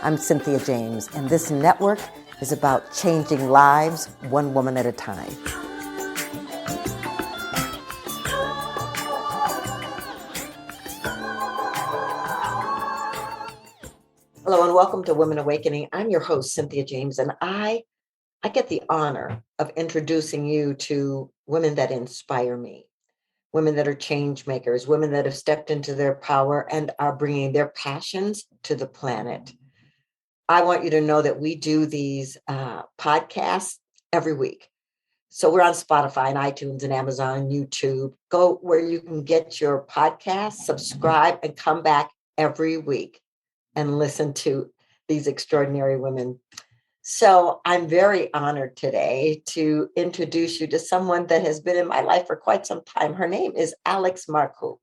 I'm Cynthia James, and this network is about changing lives one woman at a time. Hello, and welcome to Women Awakening. I'm your host, Cynthia James, and I get the honor of introducing you to women that inspire me, women that are change makers, women that have stepped into their power and are bringing their passions to the planet. I want you to know that we do these podcasts every week. So we're on Spotify and iTunes and Amazon and YouTube. Go where you can get your podcast, subscribe, and come back every week and listen to these extraordinary women. So I'm very honored today to introduce you to someone that has been in my life for quite some time. Her name is Alex Marcoux.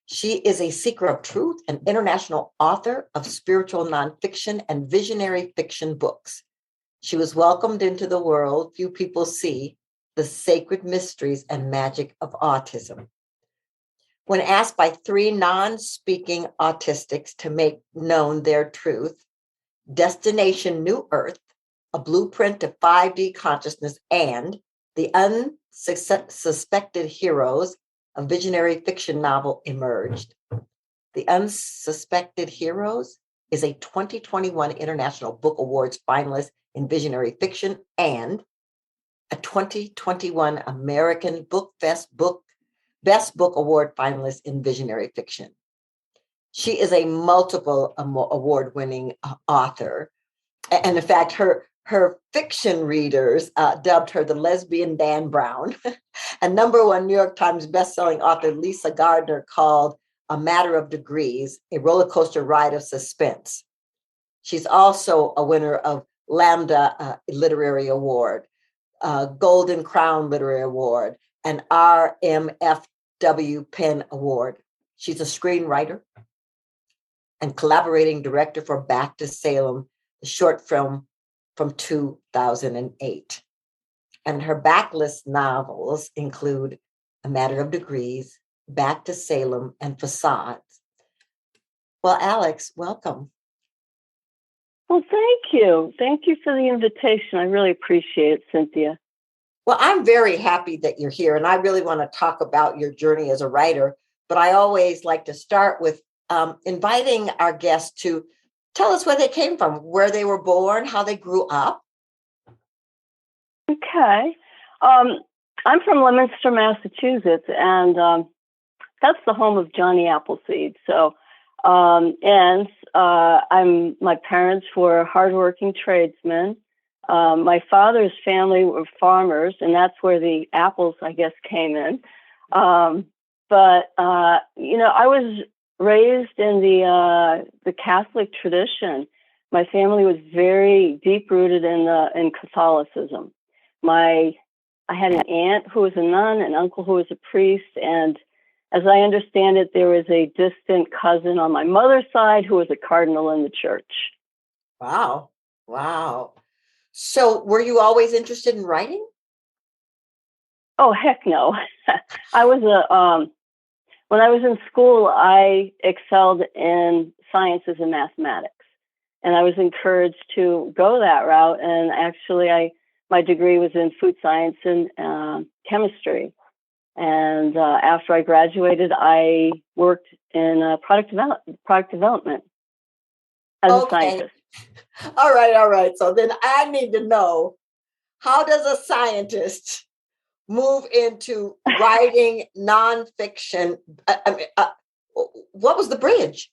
She is a seeker of truth and international author of spiritual nonfiction and visionary fiction books. She was welcomed into the world few people see, the sacred mysteries and magic of autism. When asked by 3 non-speaking autistics to make known their truth, Destination New Earth, A Blueprint to 5D Consciousness, and The Unsuspected Heroes, a visionary fiction novel, emerged. The Unsuspected Heroes is a 2021 International Book Awards finalist in visionary fiction and a 2021 American Book Fest Best Book Award finalist in visionary fiction. She is a multiple award-winning author. And in fact, her fiction readers dubbed her the lesbian Dan Brown. And #1 New York Times bestselling author Lisa Gardner called A Matter of Degrees, a rollercoaster ride of suspense. She's also a winner of Lambda Literary Award, Golden Crown Literary Award, and RMFW Penn Award. She's a screenwriter and collaborating director for Back to Salem, the short film from 2008. And her backlist novels include A Matter of Degrees, Back to Salem, and Facades. Well, Alex, welcome. Well, thank you. Thank you for the invitation. I really appreciate it, Cynthia. Well, I'm very happy that you're here, and I really want to talk about your journey as a writer, but I always like to start with inviting our guests to tell us where they came from, where they were born, how they grew up. Okay. I'm from Leominster, Massachusetts, and that's the home of Johnny Appleseed. So, my parents were hardworking tradesmen. My father's family were farmers, and that's where the apples, I guess, came in. But I was raised in the Catholic tradition. My family was very deep-rooted in Catholicism. I had an aunt who was a nun, an uncle who was a priest, and as I understand it, there was a distant cousin on my mother's side who was a cardinal in the church. Wow. So were you always interested in writing? Oh, heck no. When I was in school, I excelled in sciences and mathematics, and I was encouraged to go that route. And actually, my degree was in food science and chemistry. And after I graduated, I worked in product development as a scientist. All right. So then I need to know, how does a scientist move into writing nonfiction? What was the bridge?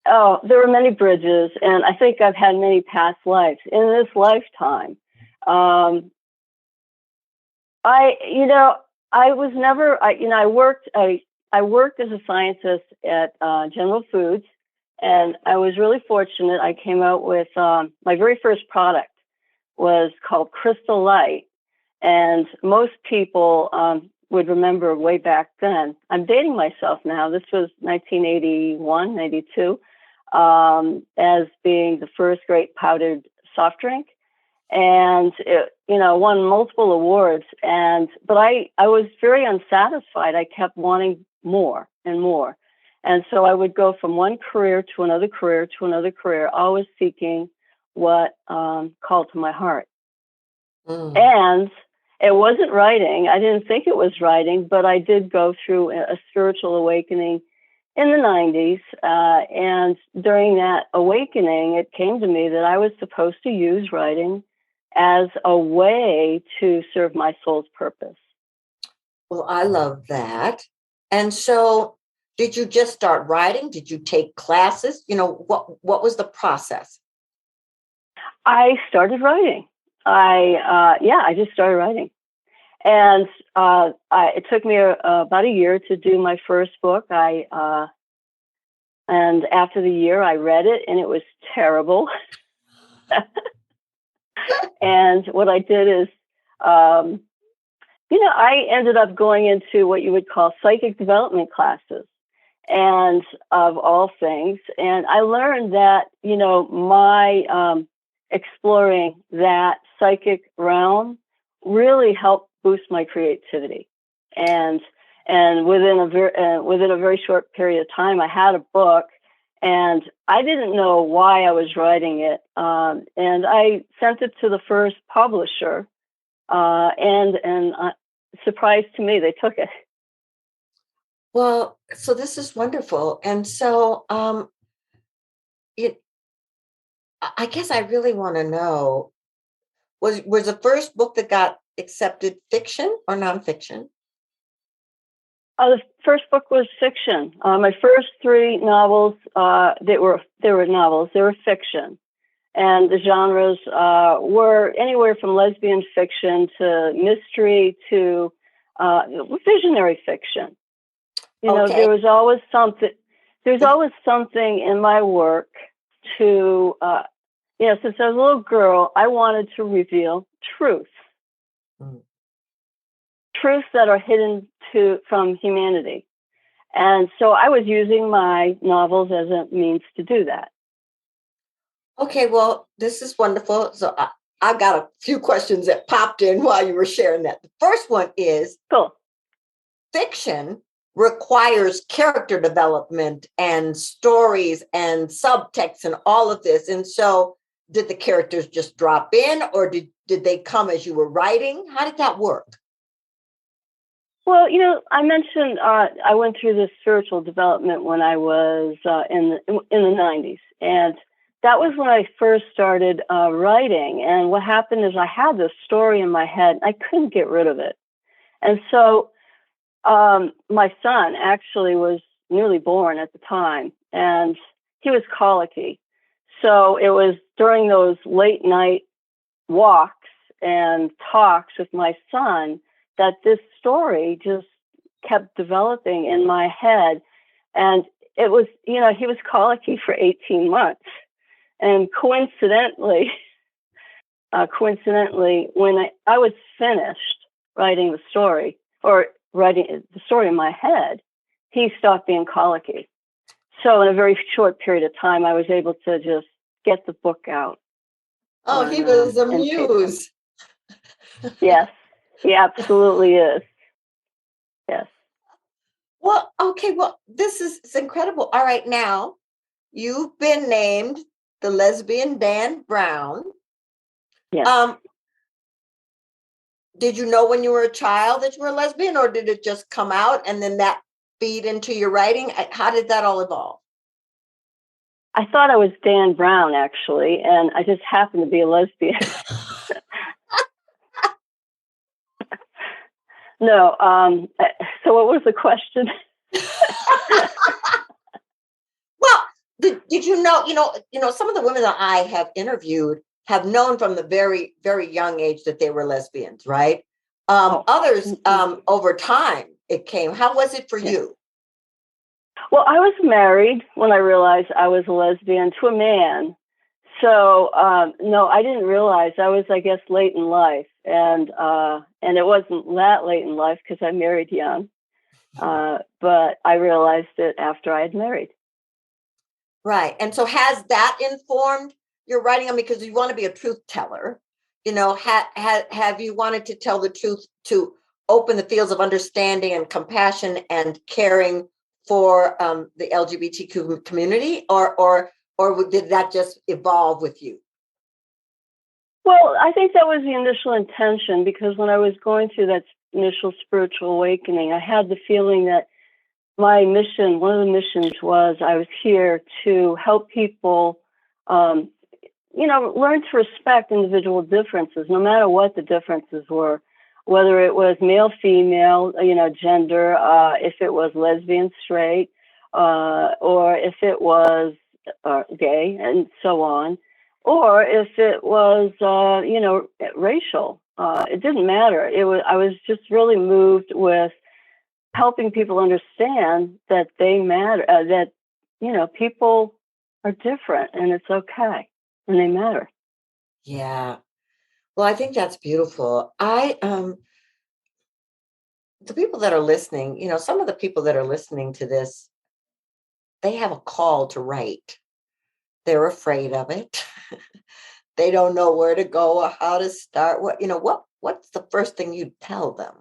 Oh, there were many bridges, and I think I've had many past lives. In this lifetime, I worked as a scientist at General Foods, and I was really fortunate. I came out with my very first product was called Crystal Light. And most people would remember way back then. I'm dating myself now. This was 1981, 92, as being the first great powdered soft drink. And it, won multiple awards. But I was very unsatisfied. I kept wanting more and more. And so I would go from one career to another career to another career, always seeking what called to my heart. And it wasn't writing. I didn't think it was writing, but I did go through a spiritual awakening in the 90s. And during that awakening, it came to me that I was supposed to use writing as a way to serve my soul's purpose. Well, I love that. And so did you just start writing? Did you take classes? What was the process? I started writing. I just started writing. And it took me about a year to do my first book. And after the year, I read it, and it was terrible. And what I did is, I ended up going into what you would call psychic development classes, and of all things. And I learned that, my exploring that psychic realm really helped boost my creativity. And within a very short period of time, I had a book, and I didn't know why I was writing it. And I sent it to the first publisher, and surprise to me, they took it. Well, so this is wonderful. And so I guess I really want to know, was the first book that got accepted fiction or nonfiction? The first book was fiction. My first three novels, they were novels. They were fiction, and the genres were anywhere from lesbian fiction to mystery to visionary fiction. Okay. There was always something. There's always something in my work to, since I was a little girl, I wanted to reveal truth. Truths that are hidden from humanity. And so I was using my novels as a means to do that. Okay, well, this is wonderful. So I've got a few questions that popped in while you were sharing that. The first one is, cool. Fiction requires character development and stories and subtext and all of this. And so did the characters just drop in, or did they come as you were writing? How did that work? Well, I mentioned I went through this spiritual development when I was in the 90s, and that was when I first started writing. And what happened is I had this story in my head, and I couldn't get rid of it. And so my son actually was newly born at the time, and he was colicky. So it was during those late night walks and talks with my son that this story just kept developing in my head. And it was, he was colicky for 18 months. And coincidentally, when I was finished writing the story, or writing the story in my head, he stopped being colicky. So in a very short period of time, I was able to just get the book out. Oh, he was a muse. Yes. He absolutely is. Yes. Well, okay. Well, this is incredible. All right. Now, you've been named the lesbian Dan Brown. Yes. Did you know when you were a child that you were a lesbian, or did it just come out and then that feed into your writing? How did that all evolve? I thought I was Dan Brown, actually, and I just happened to be a lesbian. No. So what was the question? Well, did you know, some of the women that I have interviewed have known from the very, very young age that they were lesbians, right? Others, over time, it came. How was it for you? Well, I was married when I realized I was a lesbian to a man. So, no, I didn't realize. I was, I guess, late in life. And it wasn't that late in life because I married young. But I realized it after I had married. Right. And so has that informed your writing? I mean, because you want to be a truth teller, have you wanted to tell the truth to open the fields of understanding and compassion and caring for the LGBTQ community, or did that just evolve with you? Well, I think that was the initial intention, because when I was going through that initial spiritual awakening, I had the feeling that my mission, one of the missions, was I was here to help people, learn to respect individual differences, no matter what the differences were, whether it was male, female, gender, if it was lesbian, straight, or if it was gay, and so on, or if it was, racial. It didn't matter. I was just really moved with helping people understand that they matter, that, people are different and it's okay and they matter. Yeah. Well, I think that's beautiful. The people that are listening, some of the people that are listening to this, they have a call to write. They're afraid of it. They don't know where to go or how to start. What's the first thing you tell them?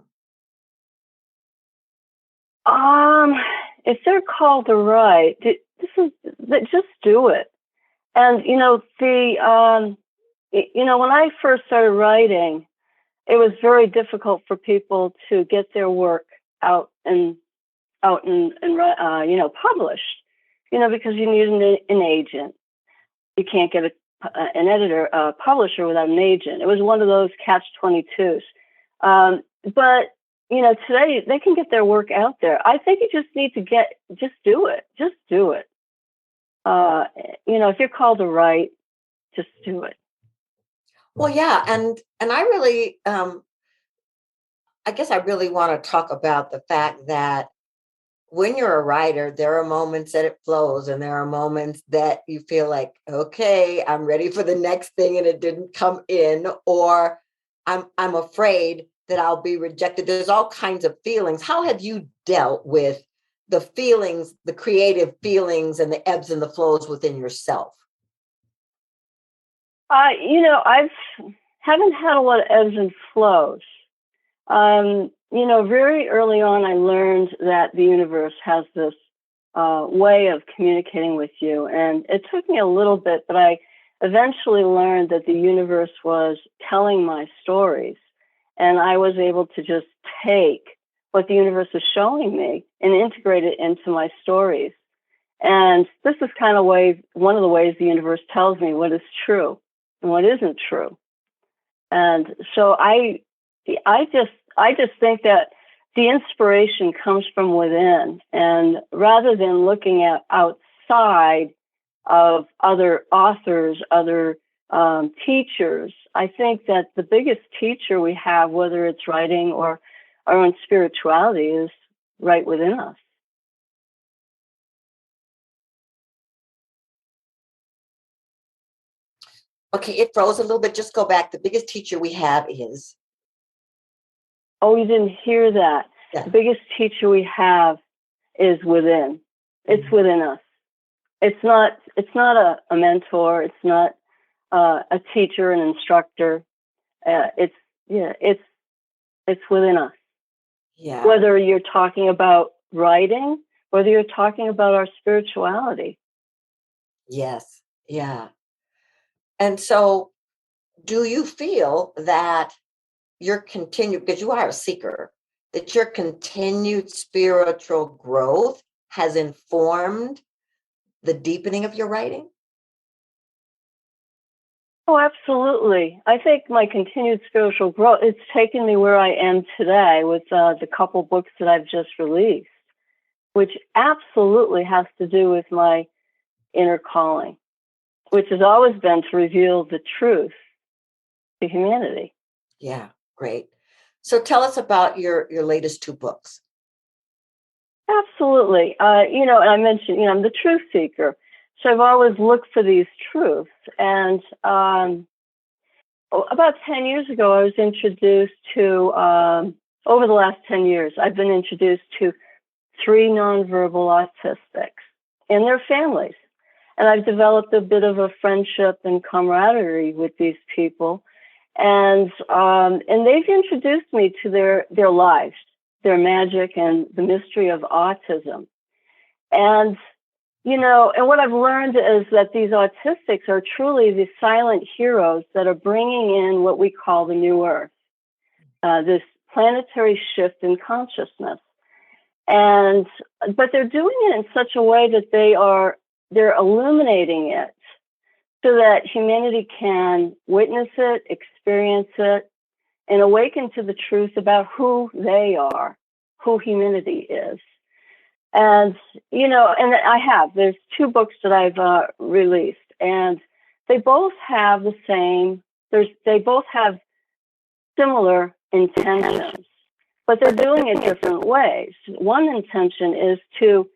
If they're called to write, just do it. And when I first started writing, it was very difficult for people to get their work out and published. Because you need an agent. You can't get an editor, a publisher without an agent. It was one of those catch-22s. But today they can get their work out there. I think you just need to just do it. Just do it. If you're called to write, just do it. Well, yeah. And I really, I guess I really want to talk about the fact that when you're a writer, there are moments that it flows, and there are moments that you feel like, okay, I'm ready for the next thing and it didn't come in, or I'm afraid that I'll be rejected. There's all kinds of feelings. How have you dealt with the feelings, the creative feelings, and the ebbs and the flows within yourself? I haven't had a lot of ebbs and flows. Very early on, I learned that the universe has this way of communicating with you. And it took me a little bit, but I eventually learned that the universe was telling my stories. And I was able to just take what the universe is showing me and integrate it into my stories. And this is kind of one of the ways the universe tells me what is true and what isn't true. And so I just think that the inspiration comes from within, and rather than looking at outside of other authors, other teachers, I think that the biggest teacher we have, whether it's writing or our own spirituality, is right within us. Okay, it froze a little bit. Just go back. The biggest teacher we have is. Oh, you didn't hear that. Yeah. The biggest teacher we have is within. It's within us. It's not a mentor. It's not a teacher, an instructor. It's within us. Yeah. Whether you're talking about writing, whether you're talking about our spirituality. Yes. Yeah. And so, do you feel that your continued, because you are a seeker, that your continued spiritual growth has informed the deepening of your writing? Oh, absolutely. I think my continued spiritual growth, it's taken me where I am today with the couple books that I've just released, which absolutely has to do with my inner calling, which has always been to reveal the truth to humanity. Yeah, great. So tell us about your latest two books. Absolutely. And I mentioned, I'm the truth seeker. So I've always looked for these truths. And about 10 years ago, I was introduced to, over the last 10 years, I've been introduced to 3 nonverbal autistics and their families. And I've developed a bit of a friendship and camaraderie with these people. And they've introduced me to their lives, their magic, and the mystery of autism. And, and what I've learned is that these autistics are truly the silent heroes that are bringing in what we call the new earth, this planetary shift in consciousness. But they're doing it in such a way that they're illuminating it so that humanity can witness it, experience it, and awaken to the truth about who they are, who humanity is. And, there's 2 books that I've released, and they both have they both have similar intentions, but they're doing it different ways. One intention is to,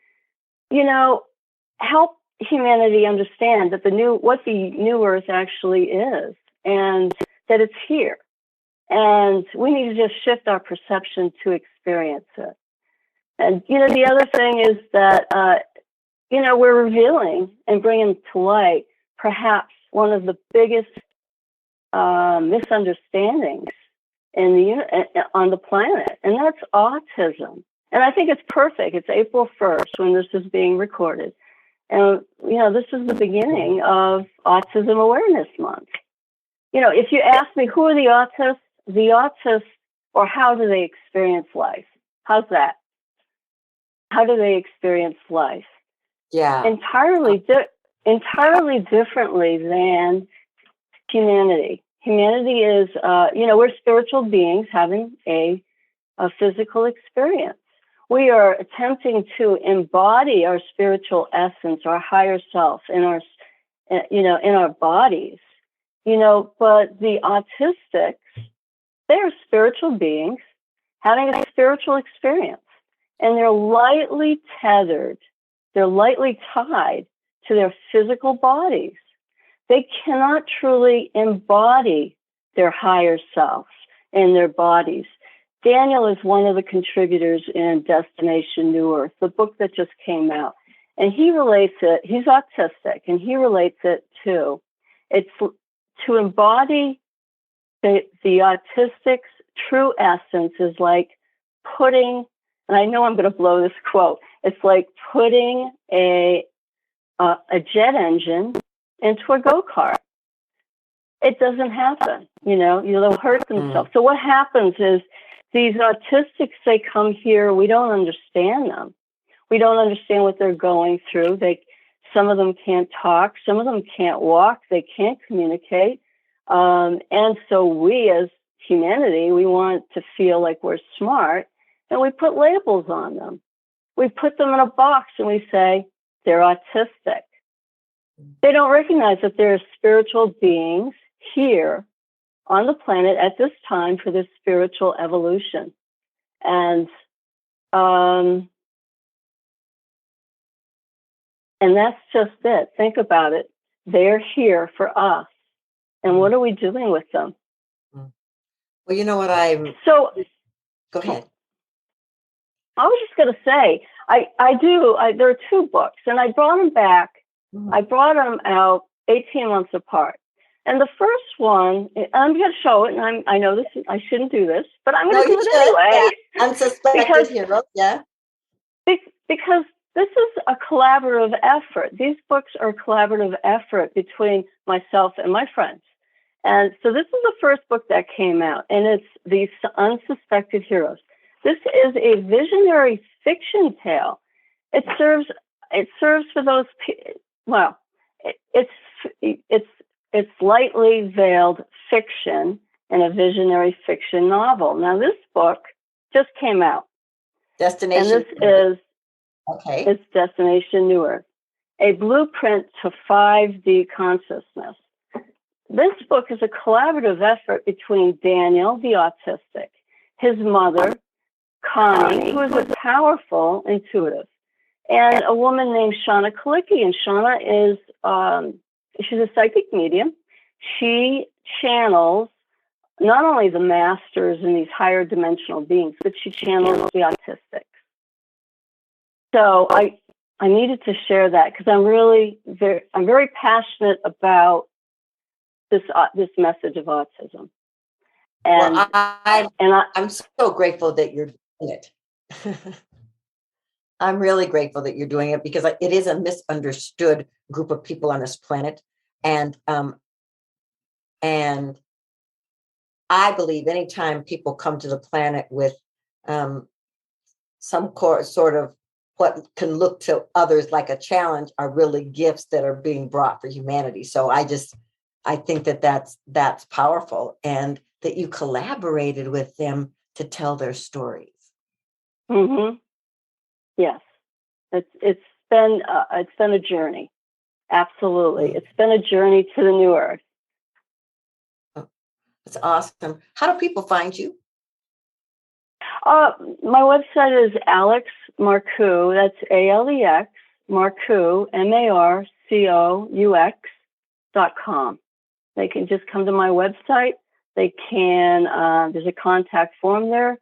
help humanity understand that what the new earth actually is, and that it's here. And we need to just shift our perception to experience it. And, the other thing is that, we're revealing and bringing to light perhaps one of the biggest misunderstandings on the planet, and that's autism. And I think it's perfect. It's April 1st when this is being recorded. And, this is the beginning of Autism Awareness Month. If you ask me who are the autists, or how do they experience life? How's that? How do they experience life? Yeah. Entirely differently than humanity. Humanity is, we're spiritual beings having a physical experience. We are attempting to embody our spiritual essence, our higher self in our bodies, but the autistics, they're spiritual beings having a spiritual experience, and they're lightly tethered. They're lightly tied to their physical bodies. They cannot truly embody their higher selves in their bodies. Daniel is one of the contributors in Destination New Earth, the book that just came out. And he relates it, he's autistic, and he relates it to, it's to embody the autistic's true essence is like putting, and I know I'm going to blow this quote, it's like putting a jet engine into a go-kart. It doesn't happen, they'll hurt themselves. So what happens is these autistics, they come here, we don't understand them. We don't understand what they're going through. Some of them can't talk, some of them can't walk, they can't communicate. And so we as humanity, we want to feel like we're smart, and we put labels on them. We put them in a box and we say, they're autistic. They don't recognize that they're spiritual beings here on the planet at this time for this spiritual evolution. And that's just it. Think about it. They're here for us. And what are we doing with them? Well, you know what go ahead. I was just going to say, there are 2 books, and I brought them back. I brought them out 18 months apart. And the first one, I'm going to show it, and I know this, I shouldn't do this, but I'm going to do it anyway. Yeah. Unsuspected Heroes, yeah. Because this is a collaborative effort. These books are a collaborative effort between myself and my friends. And so this is the first book that came out, and it's The Unsuspected Heroes. This is a visionary fiction tale. It serves for those, it's lightly veiled fiction in a visionary fiction novel. Now, this book just came out. Destination. And it's Destination New Earth, a blueprint to 5D consciousness. This book is a collaborative effort between Daniel, the autistic, his mother, Connie, who is a powerful intuitive, and a woman named Shauna Kalicki. And Shauna is, she's a psychic medium. She channels not only the masters and these higher dimensional beings, but she channels the autistics. So I needed to share that because I'm very passionate about this message of autism. And, I'm so grateful that you're doing it. I'm really grateful that you're doing it because it is a misunderstood group of people on this planet. And I believe anytime people come to the planet with some sort of what can look to others like a challenge are really gifts that are being brought for humanity. So I think that that's powerful, and that you collaborated with them to tell their stories. Mm-hmm. Yes, it's been a journey. Absolutely, it's been a journey to the new earth. Oh, that's awesome. How do people find you? My website is Alex Marcoux. That's ALEX Marcoux MARCOUX.com. They can just come to my website. They can. There's a contact form there,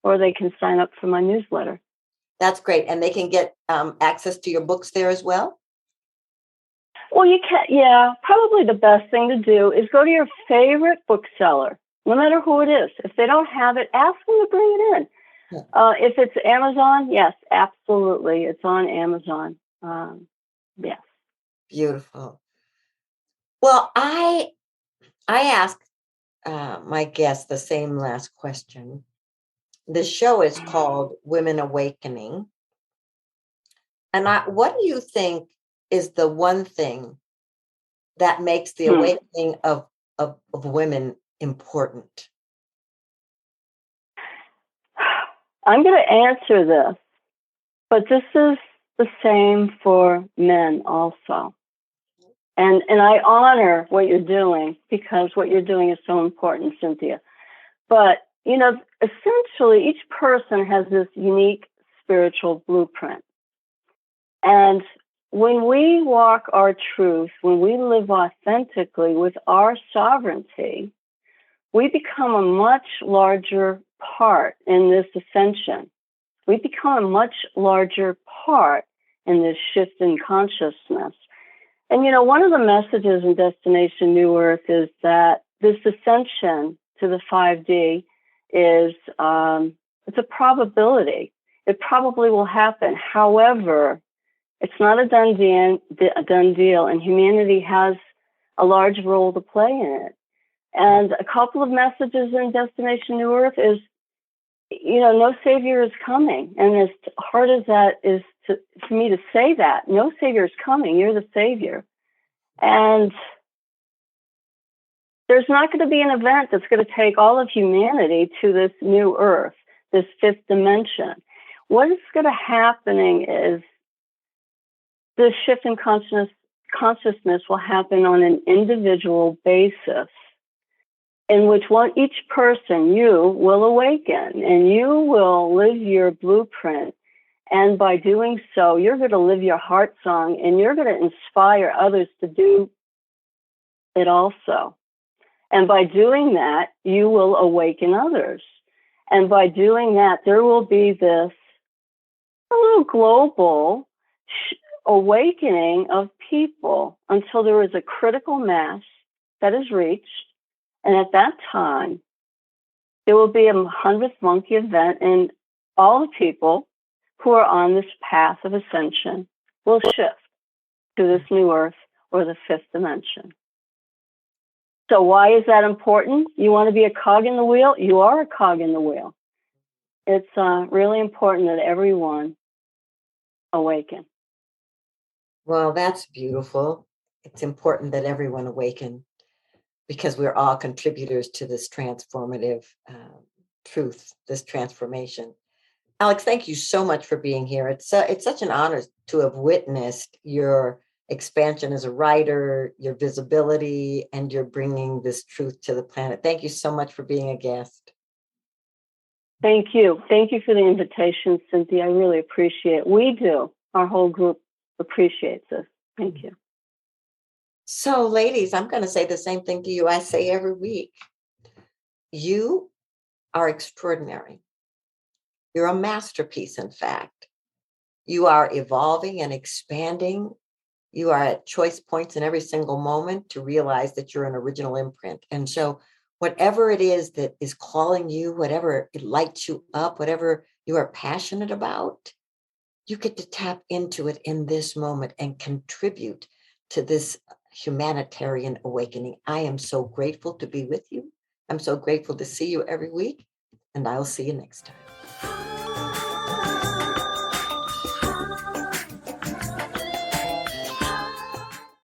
or they can sign up for my newsletter. That's great, and they can get access to your books there as well. Well, you can. Yeah, probably the best thing to do is go to your favorite bookseller, no matter who it is. If they don't have it, ask them to bring it in. Yeah. If it's Amazon, yes, absolutely, it's on Amazon. Yes. Beautiful. Well, I ask my guests the same last question. The show is called Women Awakening. And what do you think is the one thing that makes the awakening of women important? I'm going to answer this, but this is the same for men also. And I honor what you're doing, because what you're doing is so important, Cynthia. But, essentially, each person has this unique spiritual blueprint. And when we walk our truth, when we live authentically with our sovereignty, we become a much larger part in this ascension. We become a much larger part in this shift in consciousness. And, one of the messages in Destination New Earth is that this ascension to the 5D is, it's a probability. It probably will happen. However, it's not a done deal, and humanity has a large role to play in it. And a couple of messages in Destination New Earth is, no savior is coming. And as hard as that is for me to say that, no savior is coming. You're the savior. And there's not going to be an event that's going to take all of humanity to this new earth, this fifth dimension. What is going to happen is the shift in consciousness will happen on an individual basis, in which each person, you will awaken, and you will live your blueprint. And by doing so, you're going to live your heart song, and you're going to inspire others to do it also. And by doing that, you will awaken others. And by doing that, there will be this little global awakening of people until there is a critical mass that is reached. And at that time, there will be a 100th monkey event, and all the people who are on this path of ascension will shift to this new earth, or the fifth dimension. So why is that important? You want to be a cog in the wheel? You are a cog in the wheel. It's really important that everyone awaken. Well, that's beautiful. It's important that everyone awaken, because we're all contributors to this transformative truth, this transformation. Alex, thank you so much for being here. It's such an honor to have witnessed your expansion as a writer, your visibility, and your bringing this truth to the planet. Thank you so much for being a guest. Thank you. Thank you for the invitation, Cynthia. I really appreciate it. We do. Our whole group appreciates this. Thank you. So, ladies, I'm going to say the same thing to you I say every week. You are extraordinary. You're a masterpiece, in fact. You are evolving and expanding. You are at choice points in every single moment to realize that you're an original imprint. And so whatever it is that is calling you, whatever it lights you up, whatever you are passionate about, you get to tap into it in this moment and contribute to this humanitarian awakening. I am so grateful to be with you. I'm so grateful to see you every week, and I'll see you next time.